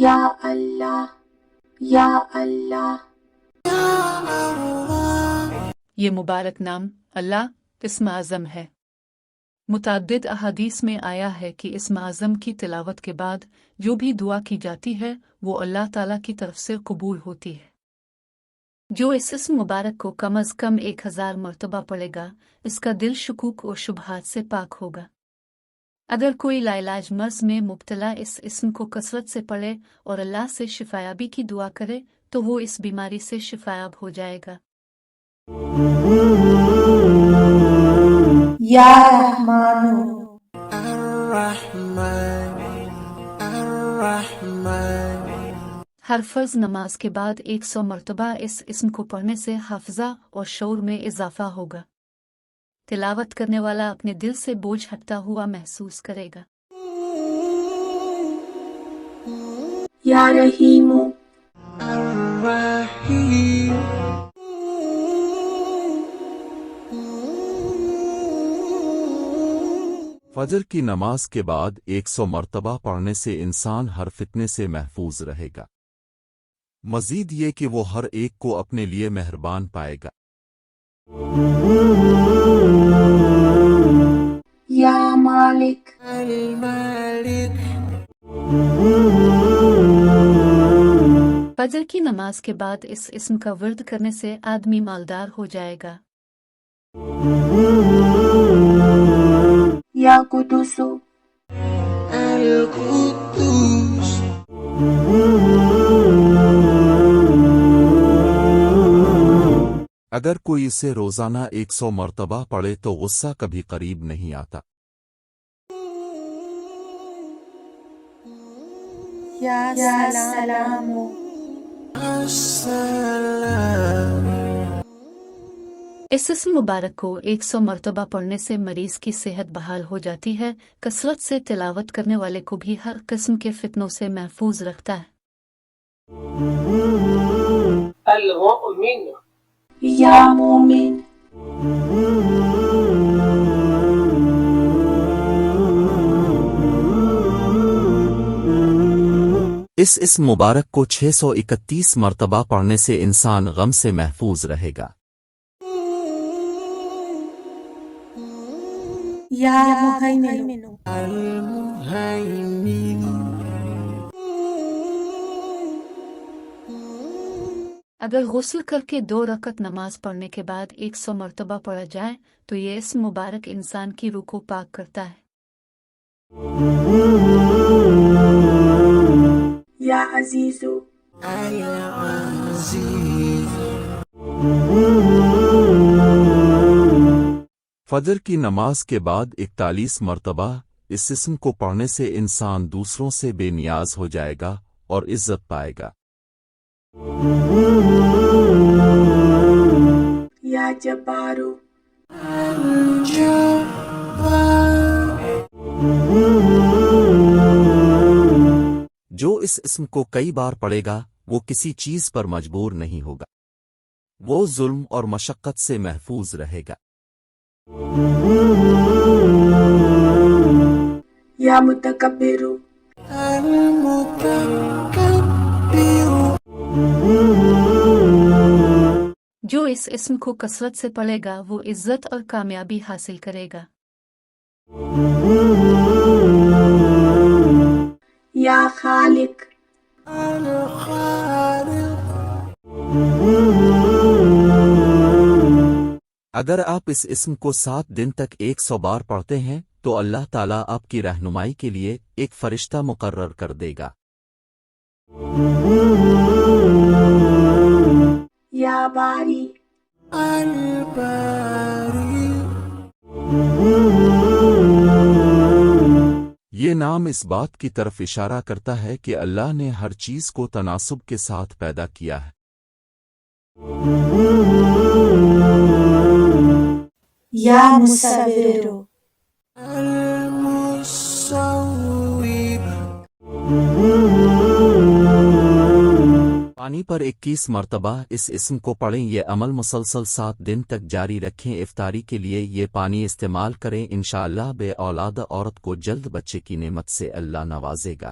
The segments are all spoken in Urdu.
یا اللہ، یا اللہ۔ یہ مبارک نام اللہ اسم اعظم ہے۔ متعدد احادیث میں آیا ہے کہ اسم اعظم کی تلاوت کے بعد جو بھی دعا کی جاتی ہے وہ اللہ تعالیٰ کی طرف سے قبول ہوتی ہے۔ جو اس اسم مبارک کو کم از کم 1000 مرتبہ پڑھے گا اس کا دل شکوک اور شبہات سے پاک ہوگا۔ اگر کوئی لاعلاج مرض میں مبتلا اس اسم کو کثرت سے پڑھے اور اللہ سے شفایابی کی دعا کرے تو وہ اس بیماری سے شفایاب ہو جائے گا۔ یا رحمان ہر فرض نماز کے بعد 100 مرتبہ اس اسم کو پڑھنے سے حافظہ اور شعور میں اضافہ ہوگا۔ تلاوت کرنے والا اپنے دل سے بوجھ ہٹتا ہوا محسوس کرے گا۔ یا رحیم فجر کی نماز کے بعد 100 مرتبہ پڑھنے سے انسان ہر فتنے سے محفوظ رہے گا۔ مزید یہ کہ وہ ہر ایک کو اپنے لیے مہربان پائے گا۔ یا مالک فجر کی نماز کے بعد اس اسم کا ورد کرنے سے آدمی مالدار ہو جائے گا۔ یا قدوس اگر کوئی اسے روزانہ 100 مرتبہ پڑھے تو غصہ کبھی قریب نہیں آتا۔ یا سلام اس اسم مبارک کو 100 مرتبہ پڑھنے سے مریض کی صحت بحال ہو جاتی ہے۔ کثرت سے تلاوت کرنے والے کو بھی ہر قسم کے فتنوں سے محفوظ رکھتا ہے۔ المؤمن یا مومن اس اسم مبارک کو 631 مرتبہ پڑھنے سے انسان غم سے محفوظ رہے گا۔ یا مہیمن اگر غسل کر کے 2 رکعت نماز پڑھنے کے بعد 100 مرتبہ پڑھا جائے تو یہ اسم مبارک انسان کی روح کو پاک کرتا ہے۔ یا عزیزو فجر کی نماز کے بعد 41 مرتبہ اس اسم کو پڑھنے سے انسان دوسروں سے بے نیاز ہو جائے گا اور عزت پائے گا۔ یا جبارو جو اس اسم کو کئی بار پڑھے گا وہ کسی چیز پر مجبور نہیں ہوگا، وہ ظلم اور مشقت سے محفوظ رہے گا۔ یا متکبرو جو اس اسم کو کثرت سے پڑھے گا وہ عزت اور کامیابی حاصل کرے گا۔ یا خالق اگر آپ اس اسم کو 7 دن تک 100 بار پڑھتے ہیں تو اللہ تعالیٰ آپ کی رہنمائی کے لیے ایک فرشتہ مقرر کر دے گا۔ یا باری یہ نام اس بات کی طرف اشارہ کرتا ہے کہ اللہ نے ہر چیز کو تناسب کے ساتھ پیدا کیا ہے۔ یا مصور پانی پر 21 مرتبہ اس اسم کو پڑھیں۔ یہ عمل مسلسل 7 دن تک جاری رکھیں۔ افطاری کے لیے یہ پانی استعمال کریں۔ انشاءاللہ بے اولاد عورت کو جلد بچے کی نعمت سے اللہ نوازے گا۔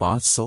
500,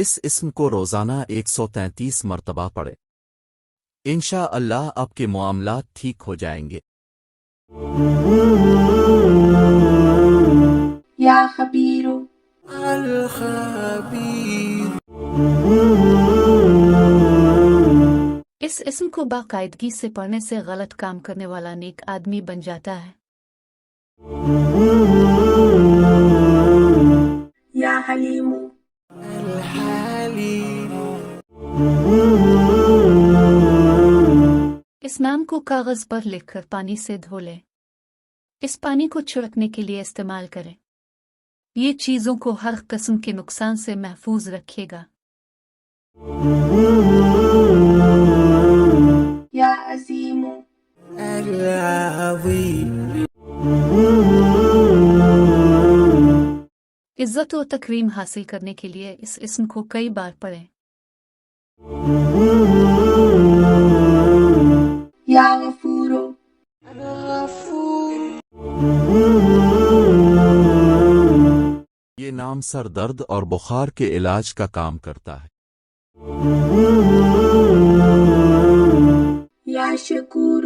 اس اسم کو روزانہ 133 مرتبہ پڑھے، انشاءاللہ آپ کے معاملات ٹھیک ہو جائیں گے۔ یا خبیر، اس اسم کو باقاعدگی سے پڑھنے سے غلط کام کرنے والا نیک آدمی بن جاتا ہے۔ یا حلیم، اس نام کو کاغذ پر لکھ کر پانی سے دھو لیں۔ اس پانی کو چھڑکنے کے لیے استعمال کریں۔ یہ چیزوں کو ہر قسم کے نقصان سے محفوظ رکھے گا۔ یا عظیم، عزت و تکریم حاصل کرنے کے لیے اس اسم کو کئی بار پڑھیں۔ یا غفور، یہ نام سر درد اور بخار کے علاج کا کام کرتا ہے۔ یا شکور،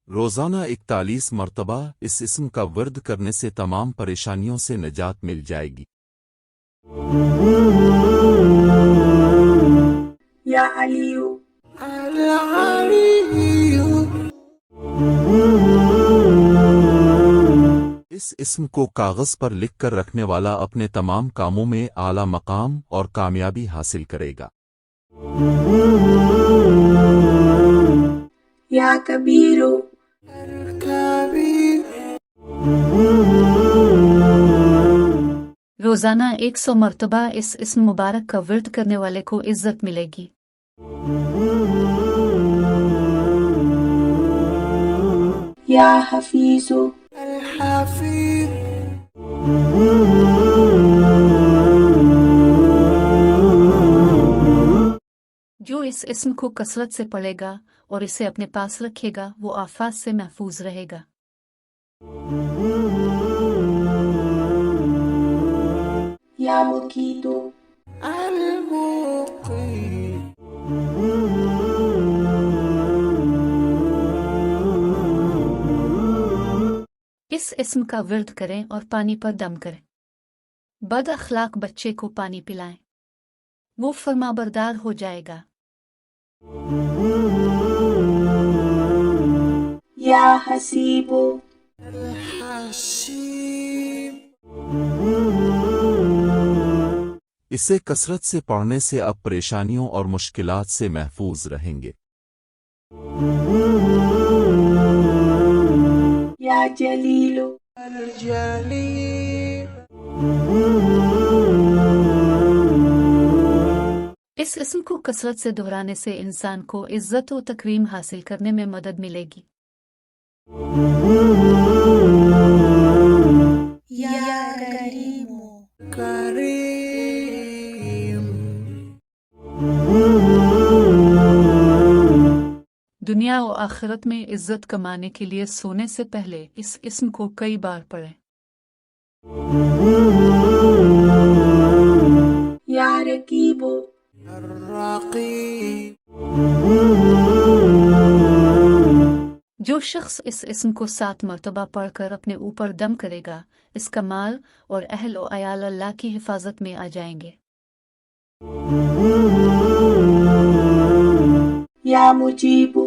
روزانہ 41 مرتبہ اس اسم کا ورد کرنے سے تمام پریشانیوں سے نجات مل جائے گی۔ یا علی، اس اسم کو کاغذ پر لکھ کر رکھنے والا اپنے تمام کاموں میں اعلی مقام اور کامیابی حاصل کرے گا۔ یا کبیر، روزانہ 100 مرتبہ اس اسم مبارک کا ورد کرنے والے کو عزت ملے گی۔ یا حفیظ، جو اس اسم کو کثرت سے پڑھے گا اور اسے اپنے پاس رکھے گا وہ آفات سے محفوظ رہے گا۔ یا مقیت، اس اسم کا ورد کریں اور پانی پر دم کریں۔ بد اخلاق بچے کو پانی پلائیں، وہ فرمانبردار ہو جائے گا۔ یا حسیب، اسے کثرت سے پڑھنے سے اب پریشانیوں اور مشکلات سے محفوظ رہیں گے۔ یا جلیل، اس اسم کو کثرت سے دہرانے سے انسان کو عزت و تکریم حاصل کرنے میں مدد ملے گی۔ یا کریم، دنیا و آخرت میں عزت کمانے کے لیے سونے سے پہلے اس اسم کو کئی بار پڑھیں۔ یا رقیب، جو شخص اس اسم کو 7 مرتبہ پڑھ کر اپنے اوپر دم کرے گا اس کا مال اور اہل و عیال اللہ کی حفاظت میں آ جائیں گے۔ یا مجیب،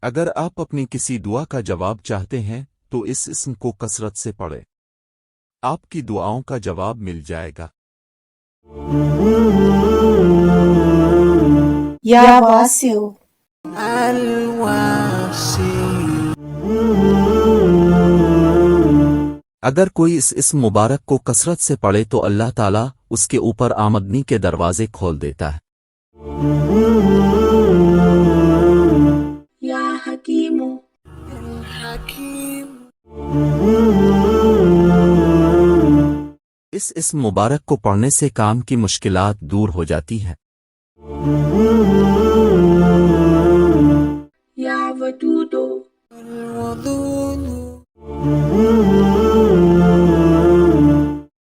اگر آپ اپنی کسی دعا کا جواب چاہتے ہیں تو اس اسم کو کثرت سے پڑھیں، آپ کی دعاؤں کا جواب مل جائے گا۔ یا واسع، اگر کوئی اس اسم مبارک کو کثرت سے پڑھے تو اللہ تعالیٰ اس کے اوپر آمدنی کے دروازے کھول دیتا ہے۔ یا حکیم، اس اس اسم مبارک کو پڑھنے سے کام کی مشکلات دور ہو جاتی ہیں۔ یا ودودو،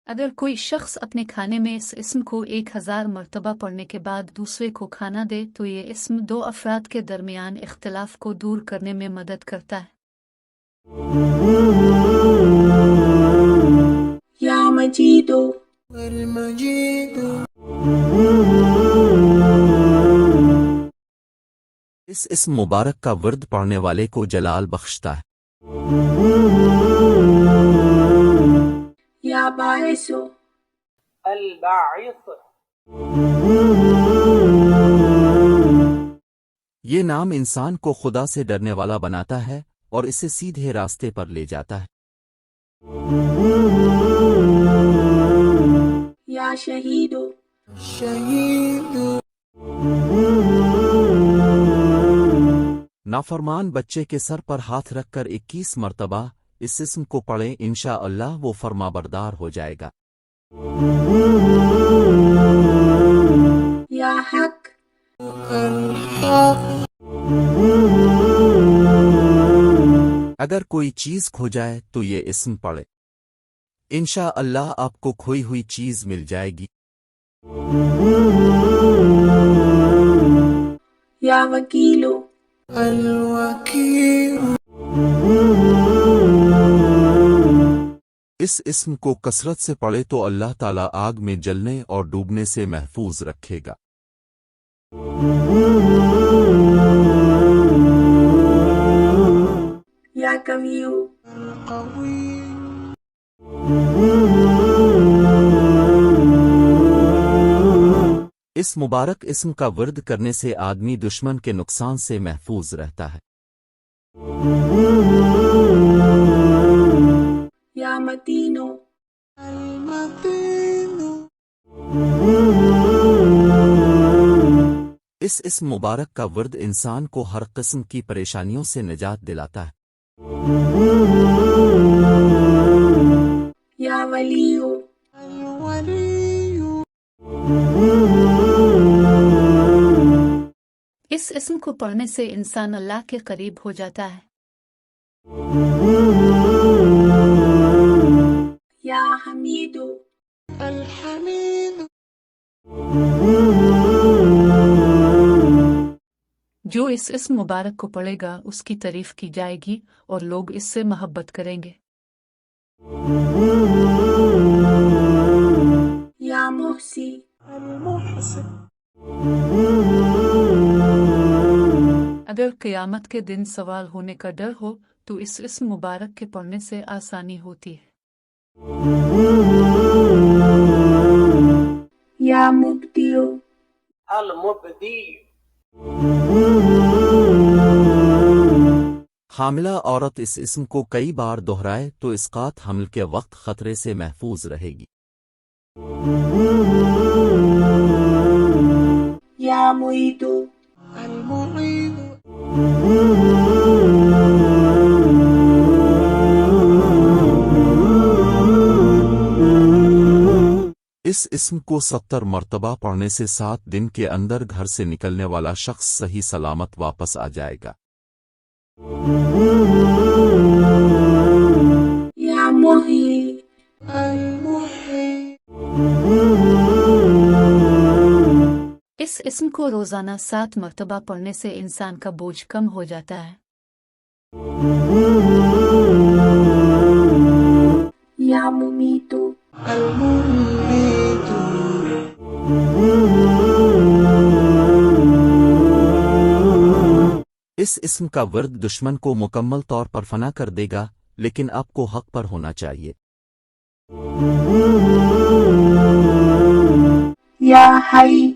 اگر کوئی شخص اپنے کھانے میں اس اسم کو 1000 مرتبہ پڑھنے کے بعد دوسرے کو کھانا دے تو یہ اسم 2 افراد کے درمیان اختلاف کو دور کرنے میں مدد کرتا ہے۔ یا مجیدو، اس اسم مبارک کا ورد پڑھنے والے کو جلال بخشتا ہے۔ یا باعثو، الباعث، یہ نام انسان کو خدا سے ڈرنے والا بناتا ہے اور اسے سیدھے راستے پر لے جاتا ہے۔ یا شہیدو، نافرمان بچے کے سر پر ہاتھ رکھ کر 21 مرتبہ اس اسم کو پڑھیں، انشاءاللہ وہ فرما بردار ہو جائے گا۔ یا حق، اگر کوئی چیز کھو جائے تو یہ اسم پڑھے، انشاءاللہ آپ کو کھوئی ہوئی چیز مل جائے گی۔ یا وکیلو، اس اسم کو کثرت سے پڑھے تو اللہ تعالیٰ آگ میں جلنے اور ڈوبنے سے محفوظ رکھے گا۔ یا قویو، اس مبارک اسم کا ورد کرنے سے آدمی دشمن کے نقصان سے محفوظ رہتا ہے۔ یا متینو، اس اسم مبارک کا ورد انسان کو ہر قسم کی پریشانیوں سے نجات دلاتا ہے۔ یا ولیو، اس اسم کو پڑھنے سے انسان اللہ کے قریب ہو جاتا ہے۔ یا حمیدو، جو اس اسم مبارک کو پڑھے گا اس کی تعریف کی جائے گی اور لوگ اس سے محبت کریں گے۔ یا محسی، اگر قیامت کے دن سوال ہونے کا ڈر ہو تو اس اسم مبارک کے پڑھنے سے آسانی ہوتی ہے۔ یا مبدیو، المبدی، حاملہ عورت اس اسم کو کئی بار دہرائے تو اسقاط حمل کے وقت خطرے سے محفوظ رہے گی۔ یا معیدو، اس اسم کو 70 مرتبہ پڑھنے سے 7 دن کے اندر گھر سے نکلنے والا شخص صحیح سلامت واپس آ جائے گا۔ یا محیی، اس اسم کو روزانہ 7 مرتبہ پڑھنے سے انسان کا بوجھ کم ہو جاتا ہے۔ یا ممیتو، اس اسم کا ورد دشمن کو مکمل طور پر فنا کر دے گا، لیکن آپ کو حق پر ہونا چاہیے۔ یا حی،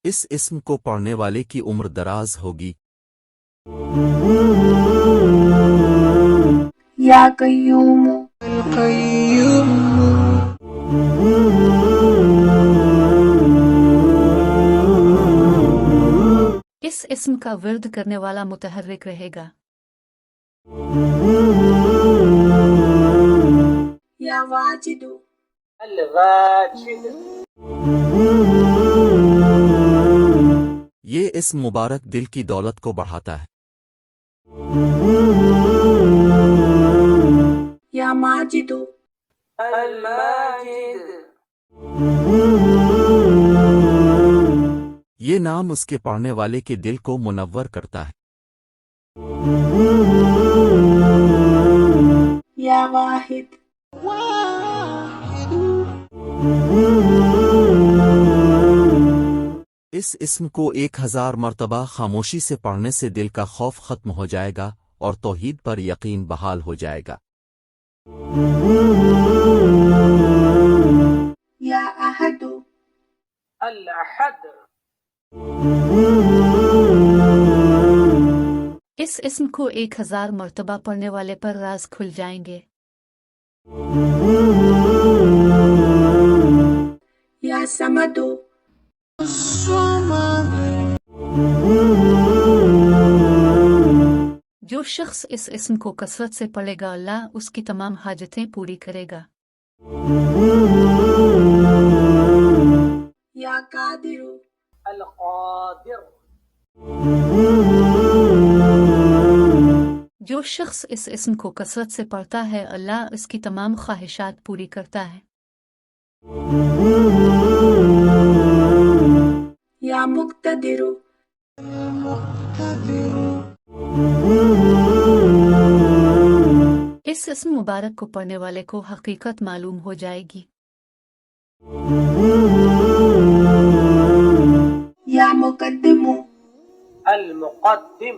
اس اسم کو پڑھنے والے کی عمر دراز ہوگی۔ یا قیوم، اس اسم کا ورد کرنے والا متحرک رہے گا۔ يا واجد الواجد یہ اسم مبارک دل کی دولت کو بڑھاتا ہے۔ يا ماجد الماجد یہ نام اس کے پڑھنے والے کے دل کو منور کرتا ہے۔ يا واحد اس اسم کو 1000 مرتبہ خاموشی سے پڑھنے سے دل کا خوف ختم ہو جائے گا اور توحید پر یقین بحال ہو جائے گا۔ يا أحد الأحد اس اسم کو 1000 مرتبہ پڑھنے والے پر راز کھل جائیں گے۔ يا صمد جو شخص اس اسم کو کثرت سے پڑھے گا اللہ اس کی تمام حاجتیں پوری کرے گا۔ يا قادر القادر جو شخص اس اسم کو کثرت سے پڑھتا ہے اللہ اس کی تمام خواہشات پوری کرتا ہے۔ يا مقتدر اس اسم مبارک کو پڑھنے والے کو حقیقت معلوم ہو جائے گی۔ يا مقدم المقدم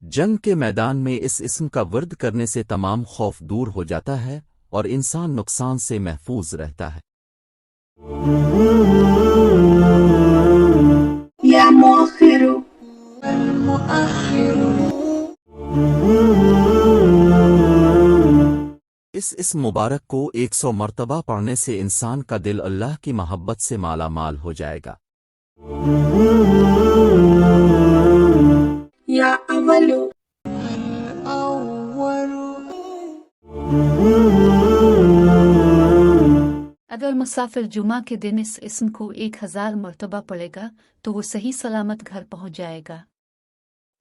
جنگ کے میدان میں اس اسم کا ورد کرنے سے تمام خوف دور ہو جاتا ہے اور انسان نقصان سے محفوظ رہتا ہے۔ يا مؤخر اس اسم مبارک کو 100 مرتبہ پڑھنے سے انسان کا دل اللہ کی محبت سے مالا مال ہو جائے گا۔ يا أول اگر مسافر جمعہ کے دن اس اسم کو 1000 مرتبہ پڑھے گا تو وہ صحیح سلامت گھر پہنچ جائے گا۔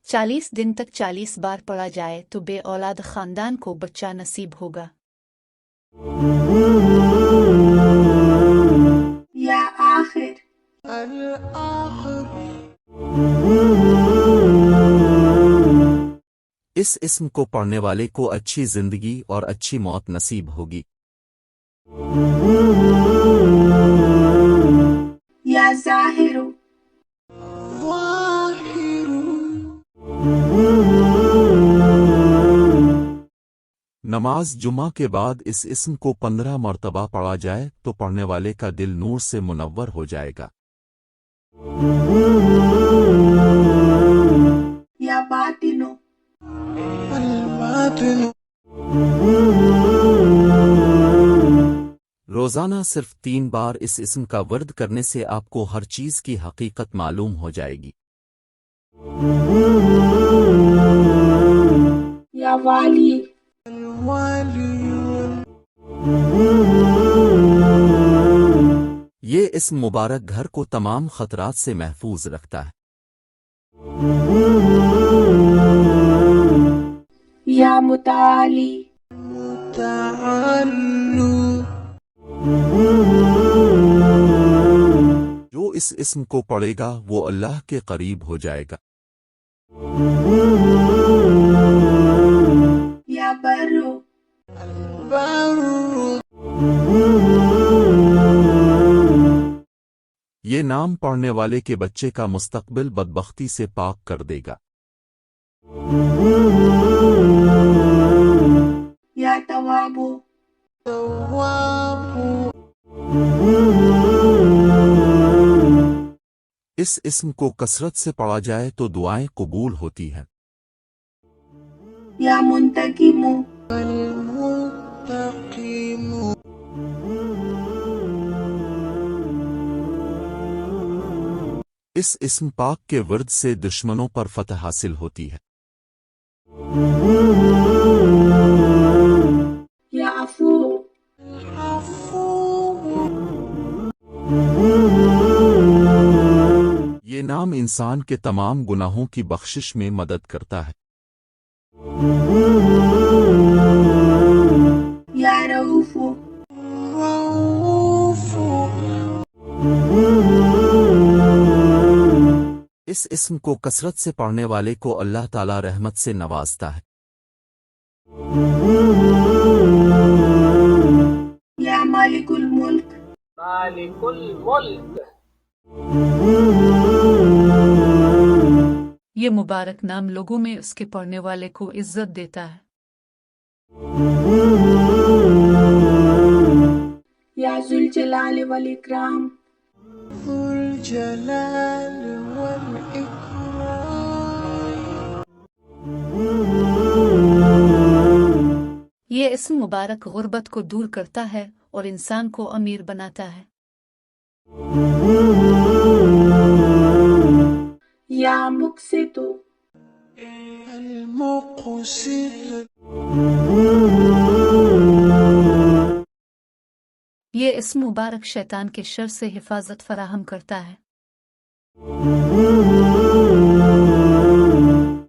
40 دن تک 40 بار پڑھا جائے تو بے اولاد خاندان کو بچہ نصیب ہوگا۔ يا آخر اس اسم کو پڑھنے والے کو اچھی زندگی اور اچھی موت نصیب ہوگی۔ يا ظاهر نماز جمعہ کے بعد اس اسم کو 15 مرتبہ پڑھا جائے تو پڑھنے والے کا دل نور سے منور ہو جائے گا۔ يا باطن روزانہ صرف 3 بار اس اسم کا ورد کرنے سے آپ کو ہر چیز کی حقیقت معلوم ہو جائے گی۔ يا والي یہ اسم مبارک گھر کو تمام خطرات سے محفوظ رکھتا ہے۔ يا متعالي جو اس اسم کو پڑھے گا وہ اللہ کے قریب ہو جائے گا۔ يا بر یہ نام پڑھنے والے کے بچے کا مستقبل بدبختی سے پاک کر دے گا۔ يا تواب اس اسم کو کثرت سے پڑھا جائے تو دعائیں قبول ہوتی ہیں۔ يا منتقم اس اسم پاک کے ورد سے دشمنوں پر فتح حاصل ہوتی ہے۔ یعفو یہ نام انسان کے تمام گناہوں کی بخشش میں مدد کرتا ہے۔ یا رؤوف اس اسم کو کثرت سے پڑھنے والے کو اللہ تعالی رحمت سے نوازتا ہے۔ یا مالک الملک مالک الملک یہ مبارک نام لوگوں میں اس کے پڑھنے والے کو عزت دیتا ہے۔ یا ذوالجلال والاکرام یہ اسم مبارک غربت کو دور کرتا ہے اور انسان کو امیر بناتا ہے۔ یا مقسط یہ اسم مبارک شیطان کے شر سے حفاظت فراہم کرتا ہے۔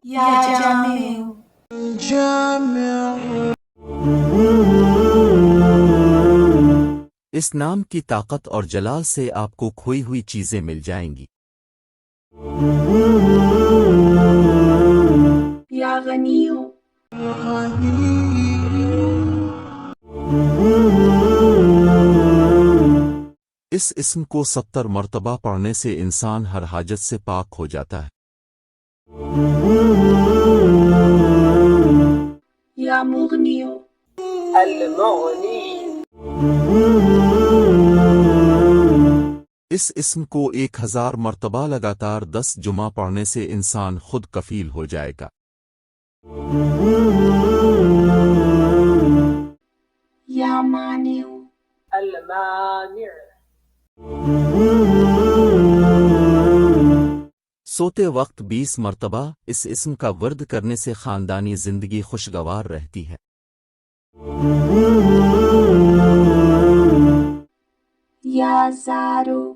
یا جامع اس نام کی طاقت اور جلال سے آپ کو کھوئی ہوئی چیزیں مل جائیں گی۔ یا غنی اس اسم کو 70 مرتبہ پڑھنے سے انسان ہر حاجت سے پاک ہو جاتا ہے۔ یا مغنی المغنی اس اسم کو 1000 مرتبہ لگاتار 10 جمعہ پڑھنے سے انسان خود کفیل ہو جائے گا۔ یا مانع المانع سوتے وقت 20 مرتبہ اس اسم کا ورد کرنے سے خاندانی زندگی خوشگوار رہتی ہے۔ یا زارو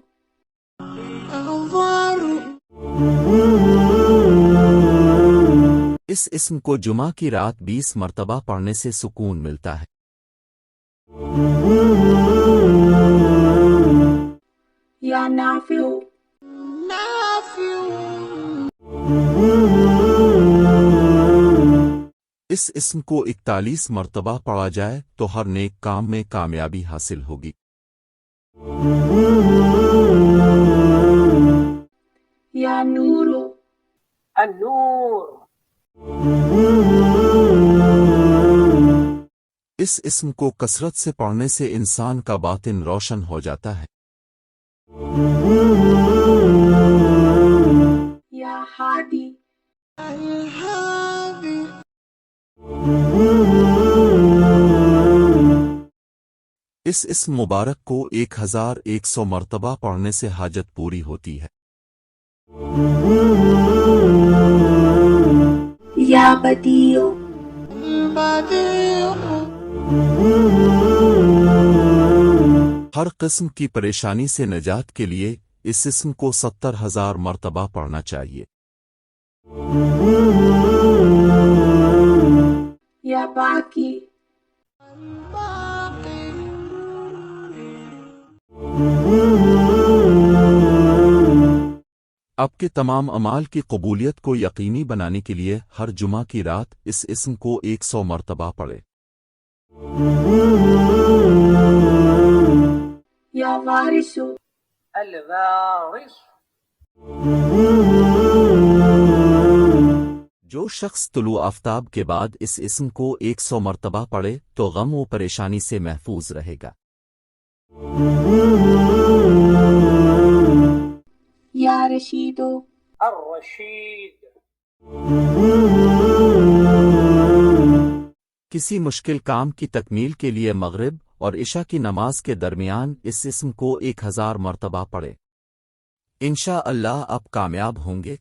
اس اسم کو جمعہ کی رات 20 مرتبہ پڑھنے سے سکون ملتا ہے۔ یا نافع اس اسم کو 41 مرتبہ پڑھا جائے تو ہر نیک کام میں کامیابی حاصل ہوگی۔ یا نور النور اس اسم کو کثرت سے پڑھنے سے انسان کا باطن روشن ہو جاتا ہے۔ یا ہادی اس اسم مبارک کو 1100 مرتبہ پڑھنے سے حاجت پوری ہوتی ہے۔ یا بدیع ہر قسم کی پریشانی سے نجات کے لیے اس اسم کو 70,000 مرتبہ پڑھنا چاہیے۔ یا باقی آپ کے تمام اعمال کی قبولیت کو یقینی بنانے کے لیے ہر جمعہ کی رات اس اسم کو 100 مرتبہ پڑھے۔ یا وارث الوارث جو شخص طلوع آفتاب کے بعد اس اسم کو 100 مرتبہ پڑھے تو غم و پریشانی سے محفوظ رہے گا۔ یا رشید الرشید کسی مشکل کام کی تکمیل کے لیے مغرب اور عشاء کی نماز کے درمیان اس اسم کو 1000 مرتبہ پڑھے۔ انشاءاللہ آپ کامیاب ہوں گے۔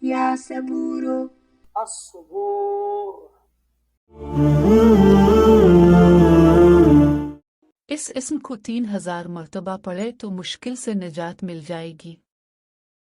یا صبورو الصبور اس اسم کو 3000 مرتبہ پڑھے تو مشکل سے نجات مل جائے گی۔